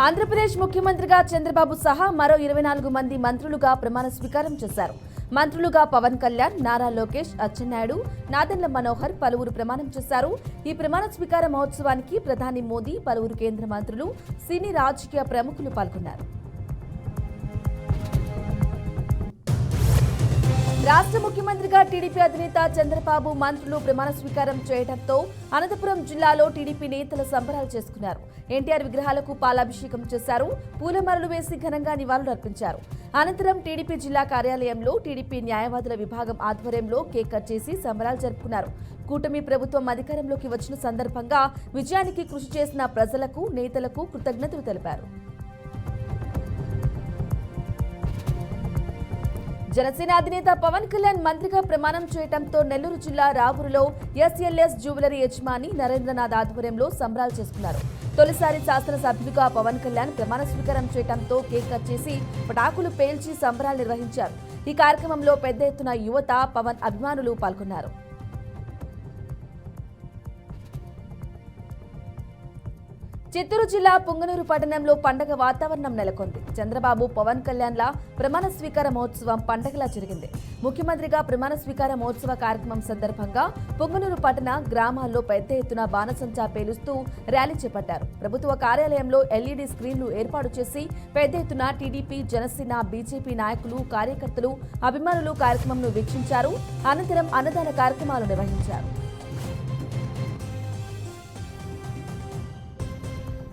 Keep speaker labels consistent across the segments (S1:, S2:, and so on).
S1: ఆంధ్రప్రదేశ్ ముఖ్యమంత్రిగా చంద్రబాబు సహా మరో 24 మంది మంత్రులుగా ప్రమాణ స్వీకారం చేశారు. మంత్రులుగా పవన్ కళ్యాణ్, నారా లోకేష్, అచ్చెన్నాయుడు, నాదెండ్ల మనోహర్ పలువురు ప్రమాణం చేశారు. ఈ ప్రమాణ స్వీకార మహోత్సవానికి ప్రధాని మోదీ, పలువురు కేంద్ర మంత్రులు, సినీ రాజకీయ ప్రముఖులు పాల్గొన్నారు. రాష్ట్ర ముఖ్యమంత్రిగా టీడీపీ అధినేత చంద్రబాబు మంత్రులు ప్రమాణ స్వీకారం చేయడంతో అనంతపురం జిల్లాలో టీడీపీ నేతలు సంబరాలు చేసుకున్నారు. ఎన్టీఆర్ విగ్రహాలకు పాలాభిషేకం చేశారు. పూలమాలలు వేసి ఘనంగా నివాళులర్పించారు. అనంతరం టీడీపీ జిల్లా కార్యాలయంలో టీడీపీ న్యాయవాదుల విభాగం ఆధ్వర్యంలో కేక్ కట్ చేసి సంబరాలు జరుపుకున్నారు. కూటమి ప్రభుత్వం అధికారంలోకి వచ్చిన సందర్భంగా విజయానికి కృషి చేసిన ప్రజలకు, నేతలకు కృతజ్ఞతలు తెలిపారు. జనసేన అధినేత పవన్ కళ్యాణ్ మంత్రిగా ప్రమాణం చేయడంతో నెల్లూరు జిల్లా రావూరులో ఎస్ఎల్ఎస్ జ్యువెలరీ యజమాని నరేంద్రనాథ్ ఆధ్వర్యంలో సంబరాలు చేసుకున్నారు. తొలిసారి శాసనసభ్యులుగా పవన్ కళ్యాణ్ ప్రమాణ స్వీకారం చేయడంతో కేక్ కట్ చేసి పటాకులు పేల్చి సంబరాలు నిర్వహించారు. ఈ కార్యక్రమంలో పెద్ద ఎత్తున యువత, పవన్ అభిమానులు పాల్గొన్నారు. చిత్తూరు జిల్లా పుంగనూరు పట్టణంలో పండగ వాతావరణం నెలకొంది. చంద్రబాబు, పవన్ కళ్యాణ్ల ప్రమాణ స్వీకార మహోత్సవం పండగలా జరిగింది. ముఖ్యమంత్రిగా ప్రమాణ స్వీకార మహోత్సవ కార్యక్రమం సందర్భంగా పుంగనూరు పట్టణ గ్రామాల్లో పెద్ద ఎత్తున బాణసంచా పేలుస్తూ ర్యాలీ చేపట్టారు. ప్రభుత్వ కార్యాలయంలో ఎల్ఈడీ స్క్రీన్లు ఏర్పాటు చేసి పెద్ద ఎత్తున టీడీపీ, జనసేన, బీజేపీ నాయకులు, కార్యకర్తలు, అభిమానులు కార్యక్రమంను వీక్షించారు. అనంతరం అన్నదాన కార్యక్రమాలు నిర్వహించారు.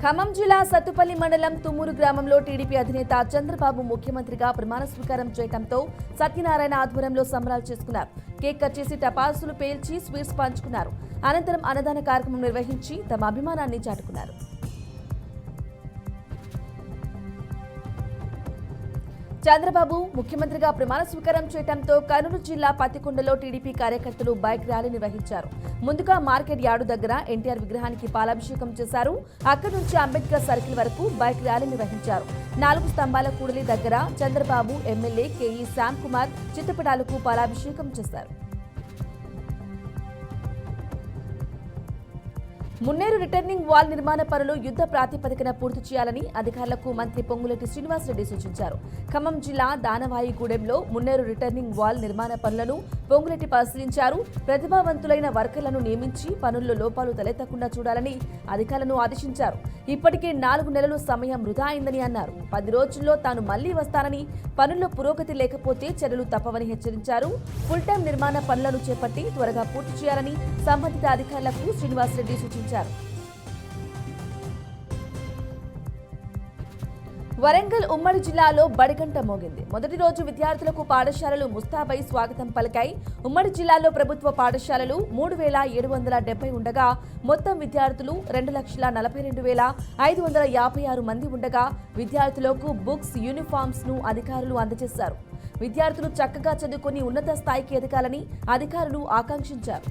S1: ఖమ్మం జిల్లా సత్తుపల్లి మండలం తుమ్మూరు గ్రామంలో టీడీపీ అధినేత చంద్రబాబు ముఖ్యమంత్రిగా ప్రమాణ స్వీకారం చేయడంతో సత్యనారాయణ ఆధ్వర్యంలో సంబరాలు చేసుకున్నారు. కేక్ కట్ చేసి టపాసులు పేల్చి స్వీట్స్ పంచుకున్నారు. అనంతరం అన్నదాన కార్యక్రమం నిర్వహించి తమ అభిమానాన్ని చాటుకున్నారు. చంద్రబాబు ముఖ్యమంత్రిగా ప్రమాణ స్వీకారం చేయడంతో కర్నూలు జిల్లా పత్తికొండలో టీడీపీ కార్యకర్తలు బైక్ ర్యాలీ నిర్వహించారు. ముందుగా మార్కెట్ యార్డు దగ్గర ఎన్టీఆర్ విగ్రహానికి పాలాభిషేకం చేశారు. అక్కడి నుంచి అంబేద్కర్ సర్కిల్ వరకు బైక్ ర్యాలీ నిర్వహించారు. 4 స్తంభాల కూడలి దగ్గర చంద్రబాబు, ఎమ్మెల్యే కేఈ శ్యామ్ కుమార్ చిత్రపటాలకు పాలాభిషేకం చేశారు. మున్నేరు రిటర్నింగ్ వాల్ నిర్మాణ పనులు యుద్ధ ప్రాతిపదికన పూర్తి చేయాలని అధికారులకు మంత్రి పొంగులేటి శ్రీనివాసరెడ్డి సూచించారు. ఖమ్మం జిల్లా దానవాయిగూడెంలో మున్నేరు రిటర్నింగ్ వాల్ నిర్మాణ పనులను పొంగులేటి పరిశీలించారు. ప్రతిభావంతులైన వర్కర్లను నియమించి పనుల్లో లోపాలు తలెత్తకుండా చూడాలని అధికారులను ఆదేశించారు. ఇప్పటికే 4 నెలలు సమయం వృధా అయిందని అన్నారు. 10 రోజుల్లో తాను మళ్లీ వస్తానని, పనుల్లో పురోగతి లేకపోతే చర్యలు తప్పవని హెచ్చరించారు. ఫుల్ టైం నిర్మాణ పనులను చేపట్టి త్వరగా పూర్తి చేయాలని సంబంధిత అధికారులకు శ్రీనివాసరెడ్డి సూచించారు. వరంగల్ ఉమ్మడి జిల్లాలో బడిగంట మోగింది. మొదటి రోజు విద్యార్థులకు పాఠశాలలు ముస్తాబై స్వాగతం పలికాయి. ఉమ్మడి జిల్లాలో ప్రభుత్వ పాఠశాలలు 3,770 ఉండగా మొత్తం విద్యార్థులు 2,42,556 మంది ఉండగా విద్యార్థులకు బుక్స్, యూనిఫామ్స్ ను అధికారులు అందజేశారు. విద్యార్థులు చక్కగా చదువుకుని ఉన్నత స్థాయికి ఎదగాలని అధికారులు ఆకాంక్షించారు.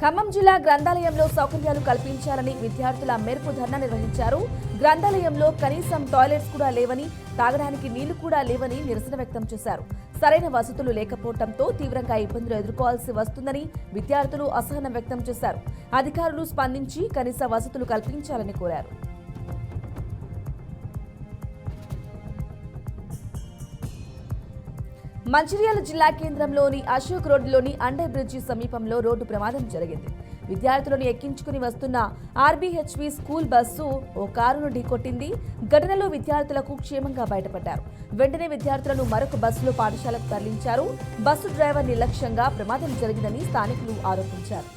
S1: ఖమ్మం జిల్లా గ్రంథాలయంలో సౌకర్యాలు కల్పించాలని విద్యార్థుల మేరకు ధర్నా నిర్వహించారు. గ్రంథాలయంలో కనీసం టాయిలెట్స్ కూడా లేవని, తాగడానికి నీళ్లు కూడా లేవని నిరసన వ్యక్తం చేశారు. సరైన వసతులు లేకపోవడంతో తీవ్రంగా ఇబ్బందులు ఎదుర్కోవాల్సి వస్తుందని విద్యార్థులు అసహనం వ్యక్తం చేశారు. అధికారులు స్పందించి కనీస వసతులు కల్పించాలని కోరారు. మంచిర్యాల జిల్లా కేంద్రంలోని అశోక్ రోడ్డులోని అండర్ బ్రిడ్జి సమీపంలో రోడ్డు ప్రమాదం జరిగింది. విద్యార్థులను ఎక్కించుకుని వస్తున్న ఆర్బీహెచ్వి స్కూల్ బస్సు ఓ కారును ఢీకొట్టింది. ఘటనలో విద్యార్థులకు క్షేమంగా బయటపడ్డారు. వెంటనే విద్యార్థులను మరొక బస్సులో పాఠశాలకు తరలించారు. బస్సు డ్రైవర్ నిర్లక్ష్యంగా ప్రమాదం జరిగిందని స్థానికులు ఆరోపించారు.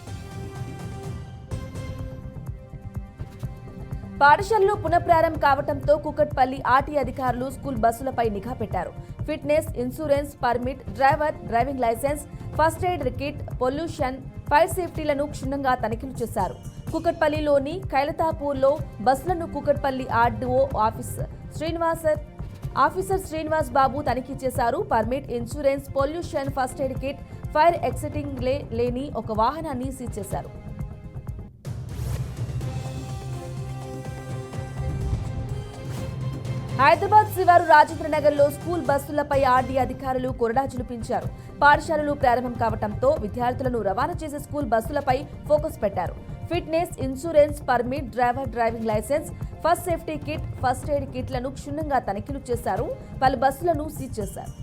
S1: పాఠశాలలో పునఃప్రారంభం కావడంతో కూకట్పల్లి ఆర్టీ అధికారులు స్కూల్ బస్సులపై నిఘా పెట్టారు. Fitness, insurance, permit, driver, driving licence, first aid kit, pollution, fire సేఫ్టీలను క్షుణ్ణంగా తనిఖీలు చేశారు. కూకట్పల్లిలోని కైలతాపూర్లో బస్సులను కూకట్పల్లి ఆర్డీఓ ఆఫీసర్ శ్రీనివాస్ బాబు తనిఖీ చేశారు. Permit, insurance, pollution, first aid kit, fire exiting లేని ఒక వాహనాన్ని సీజ్ చేశారు. హైదరాబాద్ శివారు రాజేంద్రనగర్లో స్కూల్ బస్సులపై ఆర్డీ అధికారులు కొరడా జులిపించారు. పాఠశాలలు ప్రారంభం కావడంతో విద్యార్థులను రవాణా చేసే స్కూల్ బస్సులపై ఫోకస్ పెట్టారు. Fitness, insurance, permit, driving licence, first safety kit, first aid కిట్లను క్షుణ్ణంగా తనిఖీలు చేశారు. పలు బస్సులను సీజ్ చేశారు.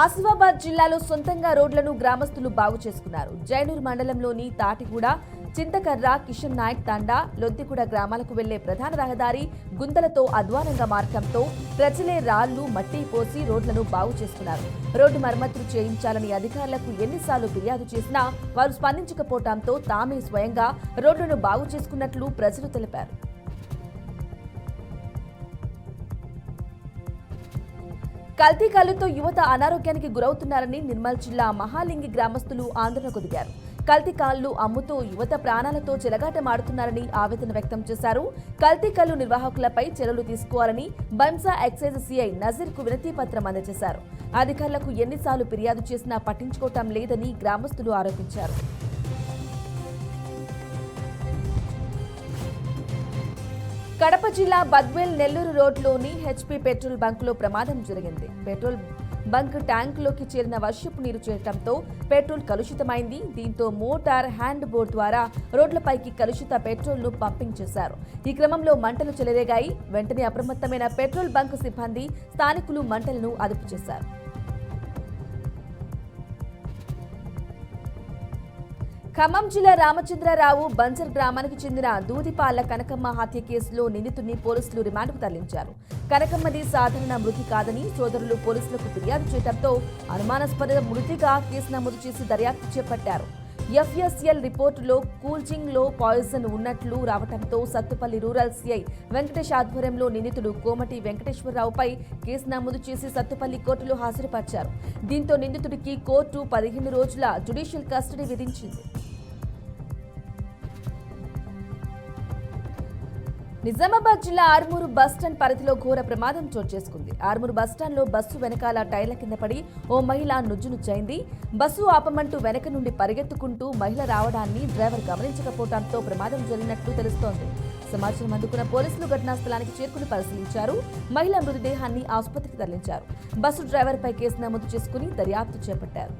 S1: ఆసిఫాబాద్ జిల్లాలో సొంతంగా రోడ్లను గ్రామస్తులు బాగు చేసుకున్నారు. జైనూర్ మండలంలోని తాటిగూడ, చింతకర్ర, కిషన్ నాయక్ తండా, లొద్దిగూడ గ్రామాలకు వెళ్లే ప్రధాన రహదారి గుంతలతో అధ్వానంగా మారటంతో ప్రజలే రాళ్లు, మట్టి పోసి రోడ్లను బాగు చేసుకున్నారు. రోడ్డు మరమ్మతులు చేయించాలని అధికారులకు ఎన్నిసార్లు ఫిర్యాదు చేసినా వారు స్పందించకపోవడంతో తామే స్వయంగా రోడ్లను బాగు చేసుకున్నట్లు ప్రజలు తెలిపారు. కల్తీ కల్లుతో యువత అనారోగ్యానికి గురవుతున్నారని నిర్మల్ జిల్లా మహాలింగి గ్రామస్తులు ఆందోళనకు దిగారు. కల్తీ కల్లు అమ్ముతూ యువత ప్రాణాలతో చెలగాటమాడుతున్నారని ఆవేదన వ్యక్తం చేశారు. కల్తీ కల్లు నిర్వాహకులపై చర్యలు తీసుకోవాలని బంసా ఎక్సైజ్ సిఐ నజీర్కు వినతి పత్రం అందజేశారు. అధికారులకు ఎన్నిసార్లు ఫిర్యాదు చేసినా పట్టించుకోవటం లేదని గ్రామస్తులు ఆరోపించారు. కడప జిల్లా బద్వేల్ నెల్లూరు రోడ్లోని హెచ్పీ పెట్రోల్ బంకులో ప్రమాదం జరిగింది. పెట్రోల్ బంక్ ట్యాంకులోకి చేరిన వర్షపు నీరు చేరటంతో పెట్రోల్ కలుషితమైంది. దీంతో మోటార్ హ్యాండ్ బోర్డ్ ద్వారా రోడ్లపైకి కలుషిత పెట్రోల్ ను పంపింగ్ చేశారు. ఈ క్రమంలో మంటలు చెలరేగాయి. వెంటనే అప్రమత్తమైన పెట్రోల్ బంక్ సిబ్బంది, స్థానికులు మంటలను అదుపు చేశారు. ఖమ్మం జిల్లా రామచంద్రరావు బంజర్ గ్రామానికి చెందిన దూదిపాల కనకమ్మ హత్య కేసులో నిందితుడిని పోలీసులు రిమాండ్కు తరలించారు. కనకమ్మది సాధారణ మృతి కాదని సోదరులు పోలీసులకు ఫిర్యాదు చేయడంతో అనుమానాస్పద మృతిగా కేసు నమోదు చేసి దర్యాప్తు చేపట్టారు. ఎఫ్ఎస్ఎల్ రిపోర్టులో కూల్జింగ్ లో పాయిజన్ ఉన్నట్లు రావడంతో సత్తుపల్లి రూరల్ సిఐ వెంకటేష్ ఆధ్వర్యంలో నిందితుడు కోమటి వెంకటేశ్వరరావుపై కేసు నమోదు చేసి సత్తుపల్లి కోర్టులో హాజరుపరిచారు. దీంతో నిందితుడికి కోర్టు 15 రోజుల జ్యుడిషియల్ కస్టడీ విధించింది. నిజామాబాద్ జిల్లా ఆర్మూరు బస్టాండ్ పరిధిలో ఘోర ప్రమాదం చోటు చేసుకుంది. ఆర్మూరు బస్టాండ్లో బస్సు వెనకాల టైర్ల కింద పడి ఓ మహిళ నుజ్జునుజ్జైంది. బస్సు ఆపమంటూ వెనక నుండి పరిగెత్తుకుంటూ మహిళ రావడాన్ని డ్రైవర్ గమనించకపోవడంతో ప్రమాదం జరిగినట్లు తెలుస్తోంది. సమాచారం అందుకున్న పోలీసులు ఘటనా స్థలానికి చేరుకుని పరిశీలించారు. మహిళ మృతదేహాన్ని ఆసుపత్రికి తరలించారు. బస్సు డ్రైవర్పై కేసు నమోదు చేసుకుని దర్యాప్తు చేపట్టారు.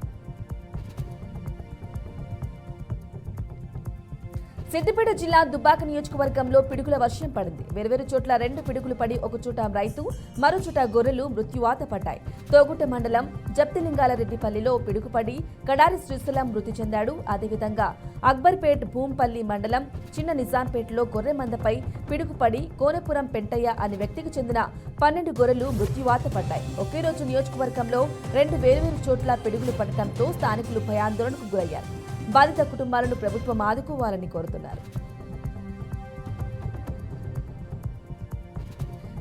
S1: సిద్దిపేట జిల్లా దుబ్బాక నియోజకవర్గంలో పిడుగుల వర్షం పడింది. వేర్వేరు చోట్ల 2 పిడుగులు పడి ఒక చోట రైతు, మరో చోట గొర్రెలు మృత్యువాత పడ్డాయి. తోగుట్ట మండలం జప్తిలింగాలరెడ్డిపల్లిలో పిడుగుపడి కడారి శ్రీశైలం మృతి చెందాడు. అదేవిధంగా అక్బర్పేట్ భూంపల్లి మండలం చిన్న నిజాంపేటలో గొర్రె మందపై పిడుగుపడి కోనపురం పెంటయ్య అనే వ్యక్తికి చెందిన 12 గొర్రెలు మృత్యువాత పడ్డాయి. ఒకే రోజు నియోజకవర్గంలో 2 వేర్వేరు చోట్ల పిడుగులు పడటంతో స్థానికులు భయాందోళనకు గురయ్యారు. బాధిత కుటుంబాలను ప్రభుత్వం ఆదుకోవాలని కోరుతున్నారు.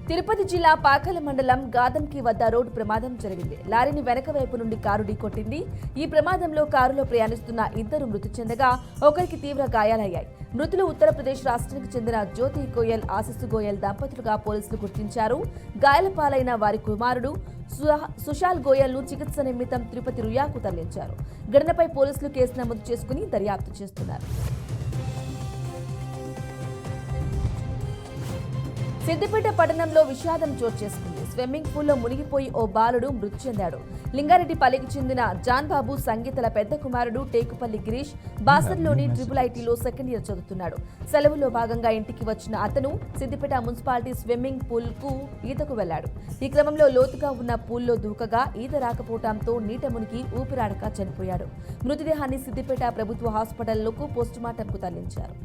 S1: తిరుపతి జిల్లా పాకాల మండలం గాదంకి వద్ద రోడ్డు ప్రమాదం జరిగింది. లారీని వెనక వైపు నుండి కారు ఢీకొట్టింది. ఈ ప్రమాదంలో కారులో ప్రయాణిస్తున్న 2 మృతి చెందగా ఒకరికి తీవ్ర గాయాలయ్యాయి. మృతులు ఉత్తరప్రదేశ్ రాష్ట్రానికి చెందిన జ్యోతి గోయల్, ఆశిస్ గోయల్ దంపతులుగా పోలీసులు గుర్తించారు. గాయాల పాలైన వారి కుమారుడు సుశాల్ గోయల్ ను చికిత్స నిమిత్తం తిరుపతి రుయాకు తరలించారు. ఘటనపై పోలీసులు కేసు నమోదు చేసుకుని దర్యాప్తు చేస్తున్నారు. సిద్దిపేట పట్టణంలో విషాదం చోటు చేసుకుంది. స్విమ్మింగ్ పూల్లో మునిగిపోయి ఓ బాలుడు మృతి చెందాడు. లింగారెడ్డిపల్లికి చెందిన జాన్బాబు సంగీతల పెద్ద కుమారుడు టేకుపల్లి గిరీష్ బాసర్లోని IIITలో సెకండ్ ఇయర్ చదువుతున్నాడు. సెలవులో భాగంగా ఇంటికి వచ్చిన అతను సిద్దిపేట మున్సిపాలిటీ స్విమ్మింగ్ పూల్ కు ఈతకు వెళ్లాడు. ఈ క్రమంలో లోతుగా ఉన్న పూల్లో దూకగా ఈత రాకపోవడంతో నీట మునిగి ఊపిరాడక చనిపోయాడు. మృతదేహాన్ని సిద్దిపేట ప్రభుత్వ హాస్పిటల్లోకి పోస్టుమార్టంకు తరలించారు.